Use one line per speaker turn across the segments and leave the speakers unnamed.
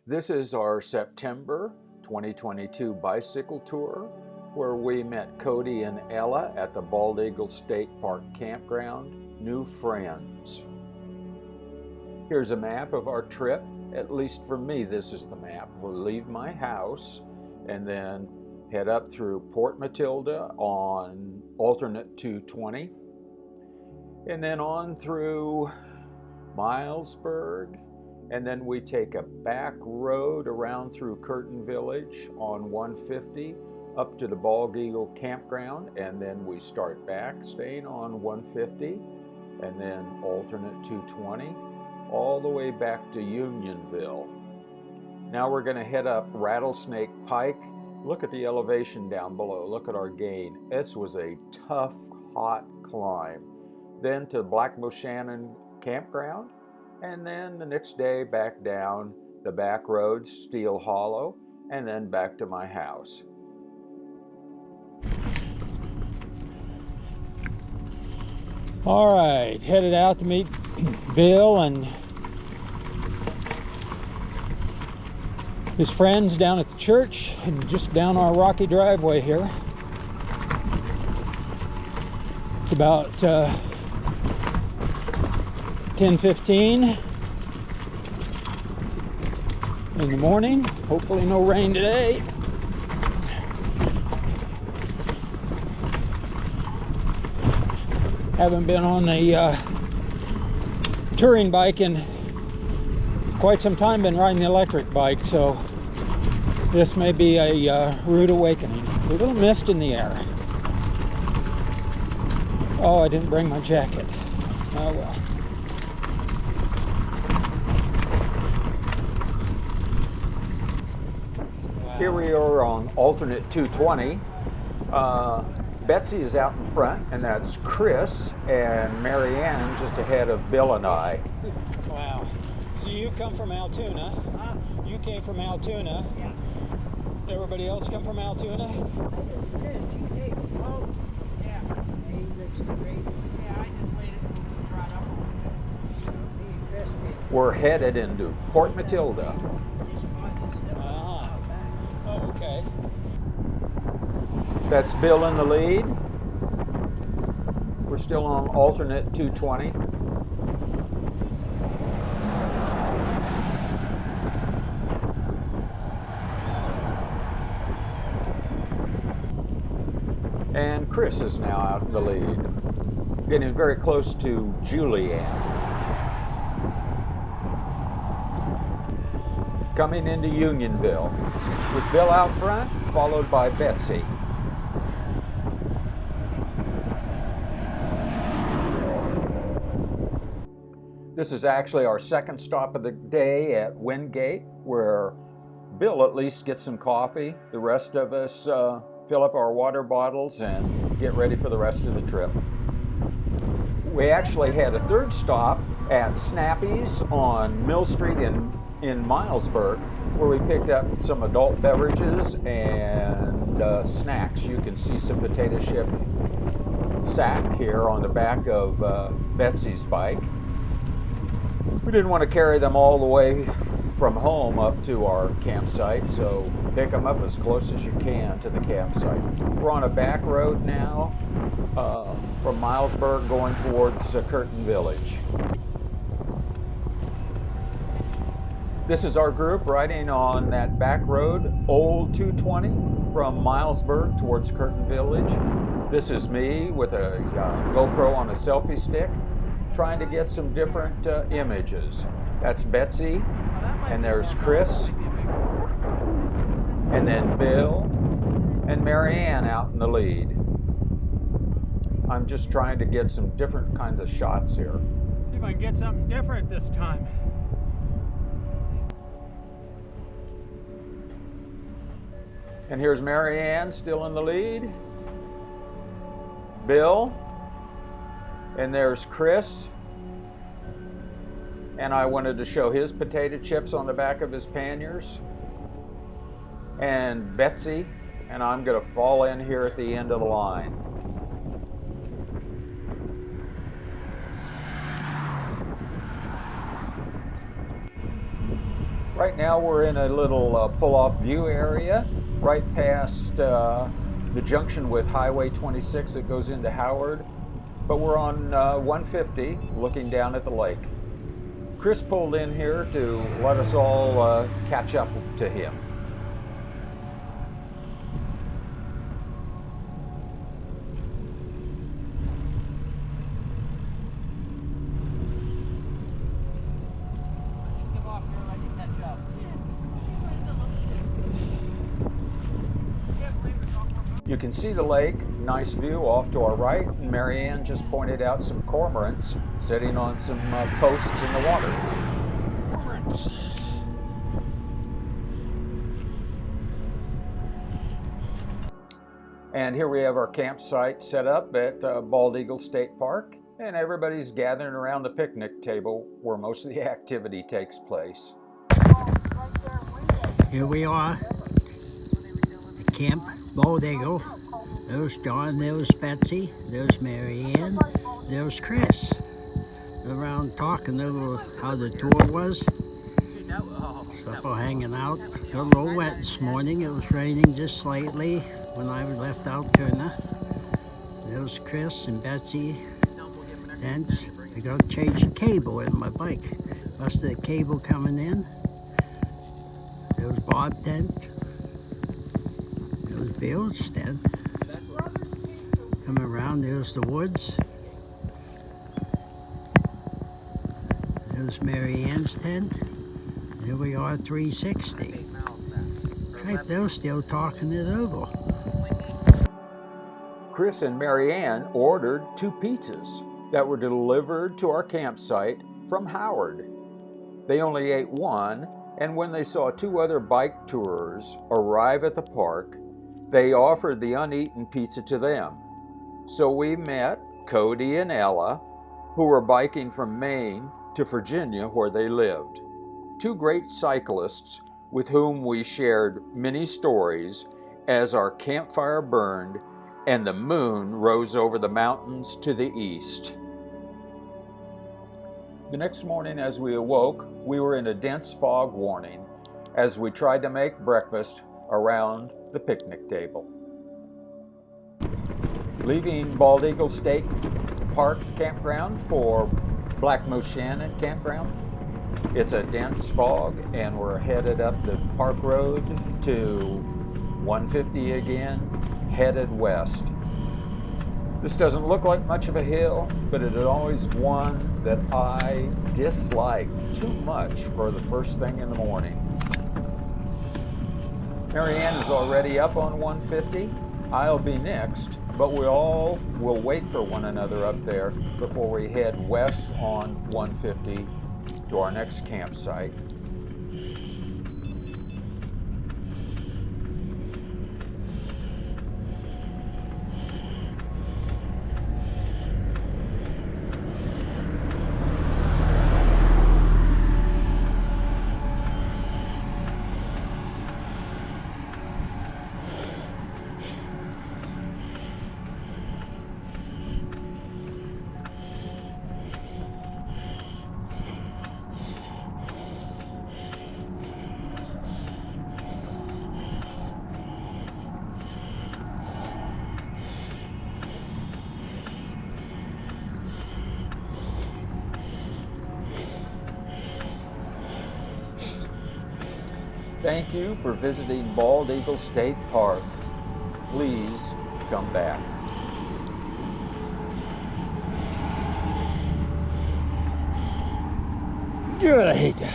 This is our September 2022 bicycle tour where we met Cody and Ella at the Bald Eagle State Park Campground, New Friends. Here's a map of our trip. At least for me, this is the map. We'll leave my house and then head up through Port Matilda on alternate 220, and then on through Milesburg, and then we take a back road around through Curtin Village on 150 up to the Bald Eagle Campground, and then we start back staying on 150 and then alternate 220 all the way back to Unionville. Now we're going to head up Rattlesnake Pike. Look at the elevation down below. Look at our gain. This was a tough, hot climb. Then to Black Moshannon Campground, and then the next day back down the back road, Steel Hollow, and then back to my house.
All right, headed out to meet Bill and his friends down at the church and just down our rocky driveway here. It's about 10:15 in the morning. Hopefully no rain today. Haven't been on the touring bike in quite some time, been riding the electric bike, so this may be a rude awakening. A little mist in the air. Oh, I didn't bring my jacket. Oh well.
Here we are on alternate 220. Betsy is out in front, and that's Chris and Marianne just ahead of Bill and I.
Wow. So you come from Altoona.
Huh?
You came from Altoona.
Yeah.
Everybody else come from Altoona?
Oh, yeah. He looks great. Yeah, I just waited until we brought up. Me and Chris came.
We're headed into Port Matilda.
Just bought this stuff.
Ah. Oh, okay.
That's Bill in the lead. We're still on alternate 220. And Chris is now out in the lead, getting very close to Julianne. Coming into Unionville, with Bill out front, followed by Betsy. This is actually our second stop of the day at Wingate, where Bill at least gets some coffee. The rest of us fill up our water bottles and get ready for the rest of the trip. We actually had a third stop at Snappy's on Mill Street in Milesburg, where we picked up some adult beverages and snacks. You can see some potato chip sack here on the back of Betsy's bike. We didn't want to carry them all the way from home up to our campsite, so pick them up as close as you can to the campsite. We're on a back road now from Milesburg going towards Curtin Village. This is our group riding on that back road, Old 220, from Milesburg towards Curtin Village. This is me with a GoPro on a selfie stick, trying to get some different images. That's Betsy, and there's Chris, and then Bill, and Marianne out in the lead. I'm just trying to get some different kinds of shots here.
See if I can get something different this time.
And here's Marianne still in the lead. Bill, and there's Chris. And I wanted to show his potato chips on the back of his panniers. And Betsy, and I'm gonna fall in here at the end of the line. Right now we're in a little pull-off view area right past the junction with Highway 26 that goes into Howard, but we're on 150 looking down at the lake. Chris pulled in here to let us all catch up to him. You can see the lake, nice view off to our right, and Marianne just pointed out some cormorants sitting on some posts in the water.
Cormorants.
And here we have our campsite set up at Bald Eagle State Park, and everybody's gathering around the picnic table where most of the activity takes place.
Here we are at Camp Bald Eagle. There's John, there's Betsy, there's Marianne, there's Chris. They're around talking a little how the tour was. Stuff are hanging out. Got a little wet this morning. It was raining just slightly when I left Altoona. There's Chris and Betsy. Dents. I got to change the cable in my bike. Busted the cable coming in. There's Bob Dent. There's Bill's tent. Coming around, there's the woods. There's Mary Ann's tent. Here we are, 360. Right, they're still talking it over.
Chris and Marianne ordered 2 pizzas that were delivered to our campsite from Howard. They only ate one, and when they saw 2 other bike tourers arrive at the park, they offered the uneaten pizza to them. So we met Cody and Ella, who were biking from Maine to Virginia where they lived. 2 great cyclists with whom we shared many stories as our campfire burned and the moon rose over the mountains to the east. The next morning as we awoke, we were in a dense fog warning as we tried to make breakfast around the picnic table. Leaving Bald Eagle State Park Campground for Black Moshannon Campground. It's a dense fog, and we're headed up the park road to 150 again, headed west. This doesn't look like much of a hill, but it is always one that I dislike too much for the first thing in the morning. Marianne is already up on 150. I'll be next, but we all will wait for one another up there before we head west on 150 to our next campsite. Thank you for visiting Bald Eagle State Park. Please come back.
God, I hate that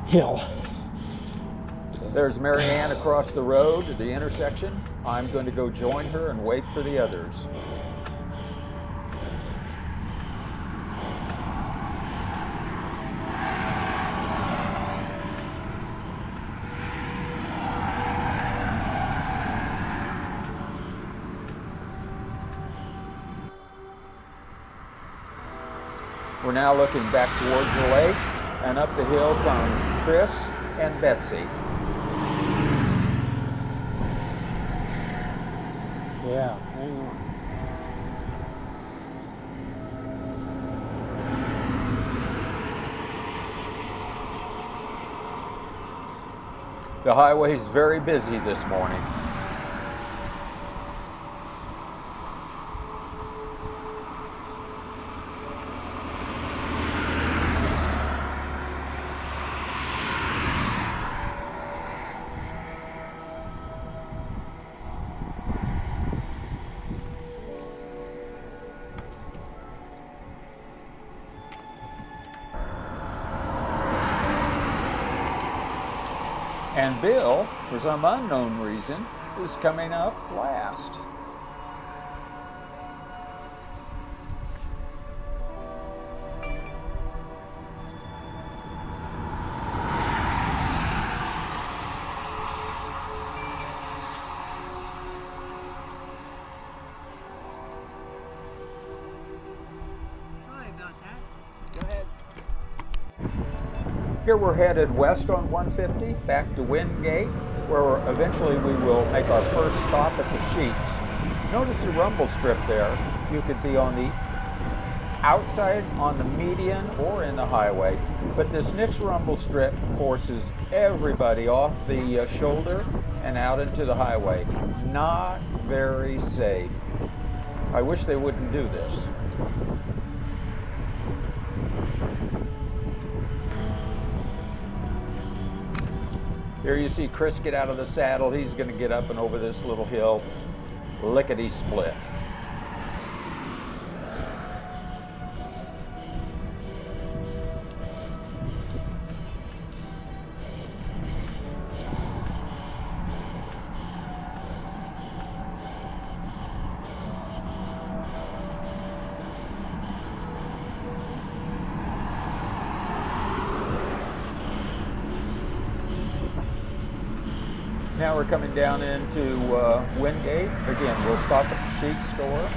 hill.
There's Marianne across the road at the intersection. I'm going to go join her and wait for the others. We're now looking back towards the lake, and up the hill come Chris and Betsy.
Yeah, hang on.
The highway is very busy this morning. And Bill, for some unknown reason, is coming up last.
Sorry about that. Go ahead.
Here we're headed west on 150, back to Wingate, where eventually we will make our first stop at the Sheets. Notice the rumble strip there. You could be on the outside, on the median, or in the highway. But this next rumble strip forces everybody off the shoulder and out into the highway. Not very safe. I wish they wouldn't do this. Here you see Chris get out of the saddle. He's going to get up and over this little hill, lickety-split. Now we're coming down into Wingate. Again, we'll stop at the Sheets store.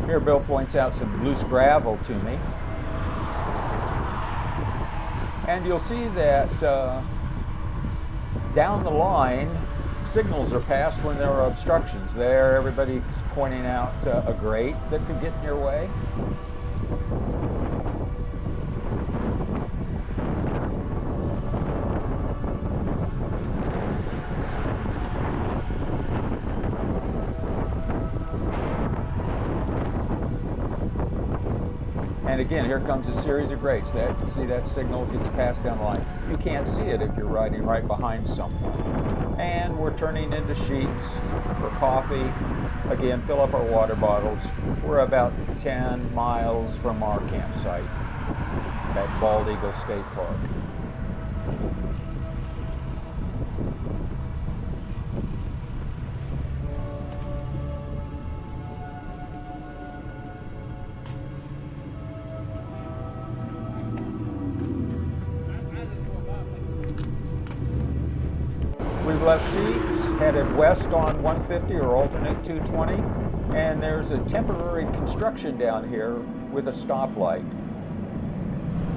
Here Bill points out some loose gravel to me. And you'll see that down the line, signals are passed when there are obstructions. There, everybody's pointing out a grate that could get in your way. And again, here comes a series of grates. See that signal gets passed down the line. You can't see it if you're riding right behind someone. And we're turning into Sheets for coffee. Again, fill up our water bottles. We're about 10 miles from our campsite at Bald Eagle State Park. We've left Sheets, headed west on 150 or alternate 220, and there's a temporary construction down here with a stoplight.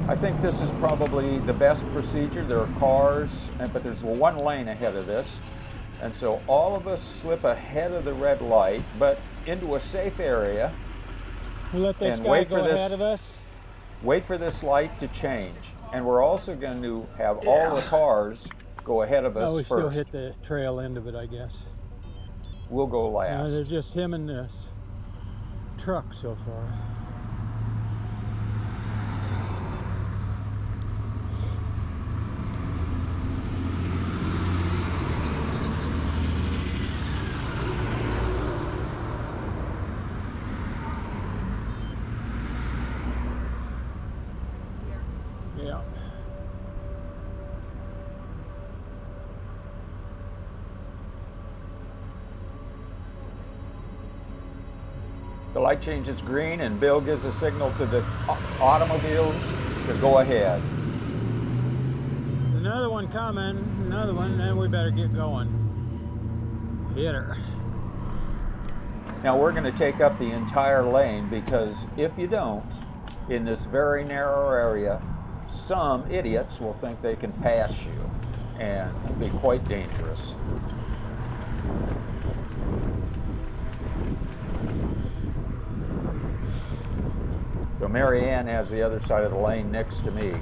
I think this is probably the best procedure. There are cars, but there's one lane ahead of this, and so all of us slip ahead of the red light, but into a safe area.
We let this
And
guy
wait
go
for this-
ahead of us.
Wait for this light to change, and we're also going to have all the cars go ahead of us
Oh, we still
first.
hit the trail end of it, I guess.
We'll go last.
There's just him and this truck so far. Yeah.
The light changes green and Bill gives a signal to the automobiles to go ahead.
Another one coming, another one, then we better get going. Hit her.
Now we're going to take up the entire lane because if you don't, in this very narrow area, some idiots will think they can pass you, and it can be quite dangerous. So Mary Ann has the other side of the lane next to me.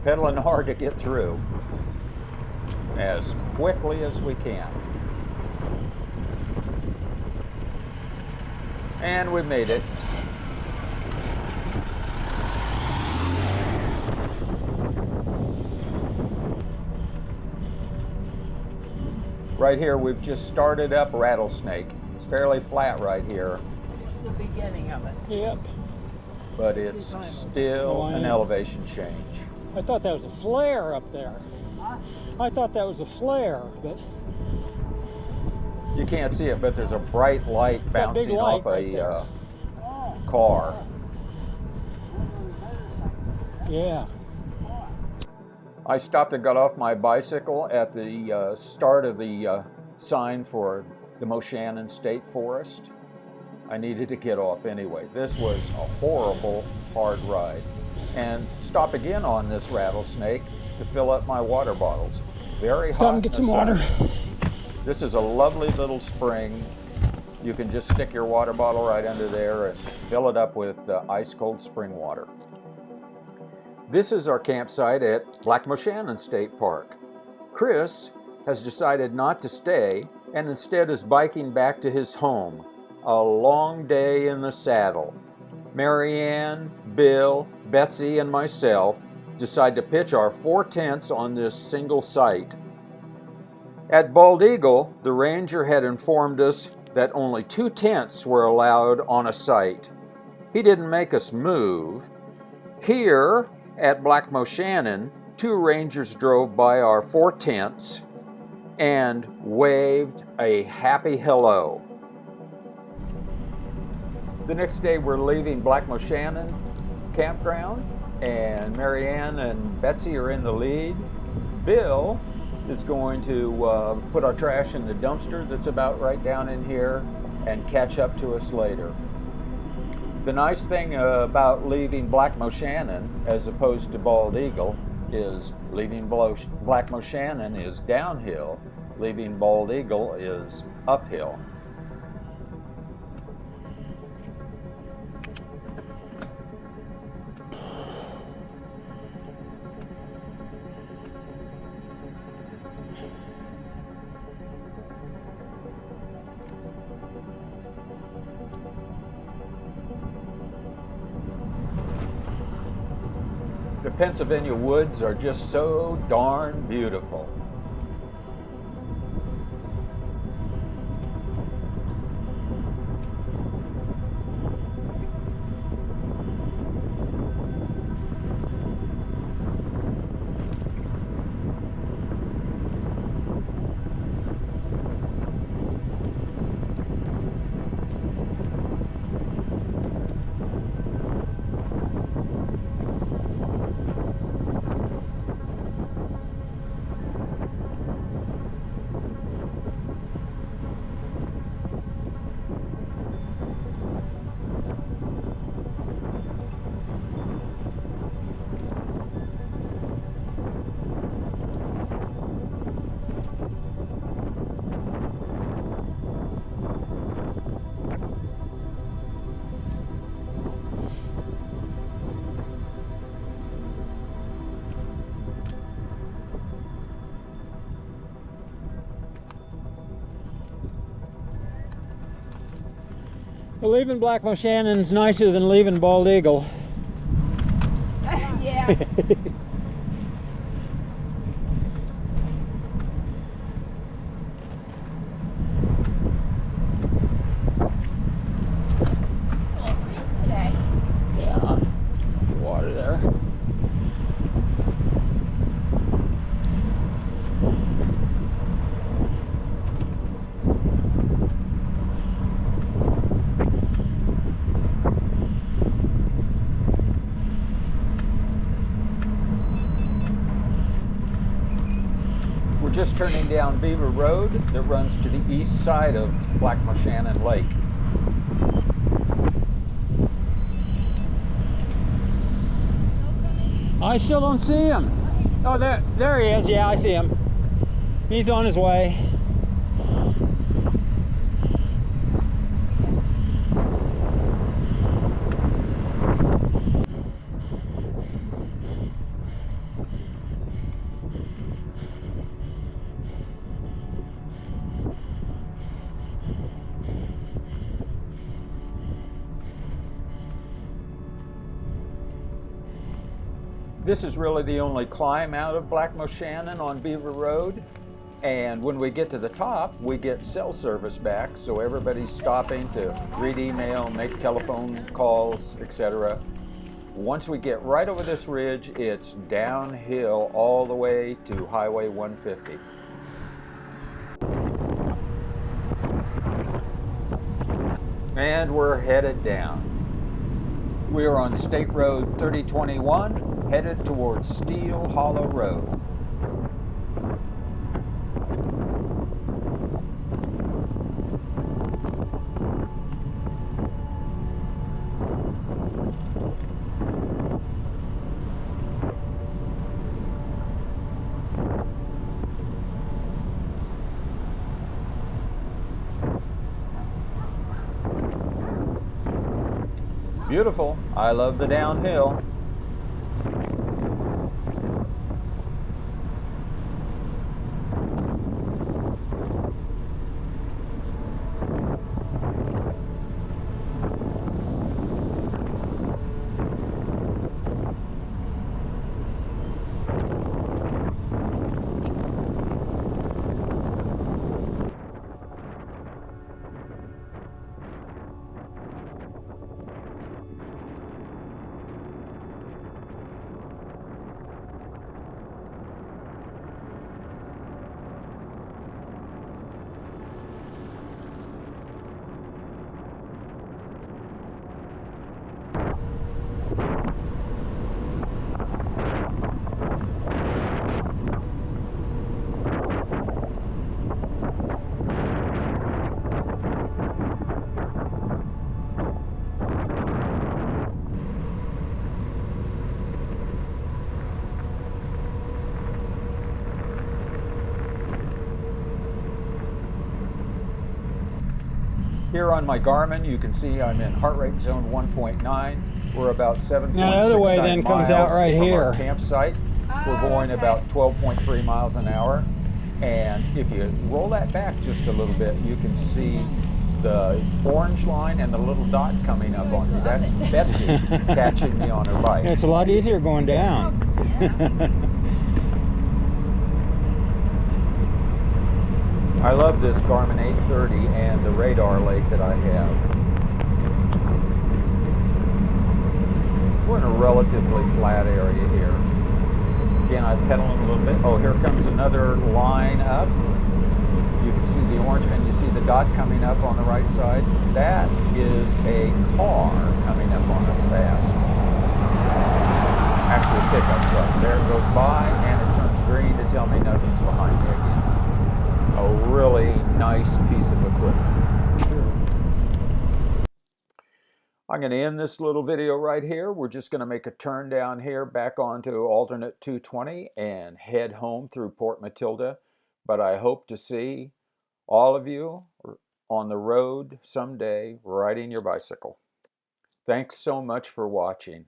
Pedaling hard to get through as quickly as we can. And we made it. Right here, we've just started up Rattlesnake. It's fairly flat right here,
The beginning of it.
Yep.
but it's still an elevation change.
I thought that was a flare up there. I thought that was a flare, but
You can't see it, but there's a bright light
That big
bouncing
light
off
right
a
there.
car.
yeah.
I stopped and got off my bicycle at the start of the sign for the Moshannon State Forest. I needed to get off anyway. This was a horrible, hard ride. And stop again on this Rattlesnake to fill up my water bottles. Very
Stop
hot.
and get
in
some
the
water.
sun. This is a lovely little spring. You can just stick your water bottle right under there and fill it up with ice cold spring water. This is our campsite at Black Moshannon State Park. Chris has decided not to stay and instead is biking back to his home. A long day in the saddle. Mary Ann, Bill, Betsy, and myself decide to pitch our 4 tents on this single site. At Bald Eagle, the ranger had informed us that only 2 tents were allowed on a site. He didn't make us move. Here, at Black Moshannon, 2 rangers drove by our 4 tents and waved a happy hello. The next day we're leaving Black Moshannon campground, and Mary Ann and Betsy are in the lead. Bill is going to put our trash in the dumpster that's about right down in here and catch up to us later. The nice thing about leaving Black Moshannon as opposed to Bald Eagle is leaving Black Moshannon is downhill, leaving Bald Eagle is uphill. The Pennsylvania woods are just so darn beautiful.
Well, leaving Black Moshannon's nicer than leaving Bald Eagle.
Yeah. Today.
Yeah, there's water there.
We're just turning down Beaver Road that runs to the east side of Black Moshannon Lake.
I still don't see him. Oh, there he is. Yeah, I see him. He's on his way.
This is really the only climb out of Black Moshannon on Beaver Road. And when we get to the top, we get cell service back, so everybody's stopping to read email, make telephone calls, etc. Once we get right over this ridge, it's downhill all the way to Highway 150. And we're headed down. We are on State Road 3021, headed towards Steel Hollow Road. Beautiful. I love the downhill. Here on my Garmin, you can see I'm in heart rate zone 1.9. We're about 7.69
Now the other way then
miles
comes out right
from
here.
our campsite. We're going about 12.3 miles an hour. And if you roll that back just a little bit, you can see the orange line and the little dot coming up on you. That's Betsy catching me on her bike.
It's a lot easier going down.
I love this Garmin 830 and the radar lake that I have. We're in a relatively flat area here. Again, I'm pedaling a little bit. Oh, here comes another line up. You can see the orange and you see the dot coming up on the right side. That is a car coming up on us fast. Actually, a pickup truck. There it goes by and it turns green to tell me nothing's behind me again. A really nice piece of equipment.
Sure.
I'm going to end this little video right here. We're just going to make a turn down here back onto alternate 220 and head home through Port Matilda. But I hope to see all of you on the road someday riding your bicycle. Thanks so much for watching.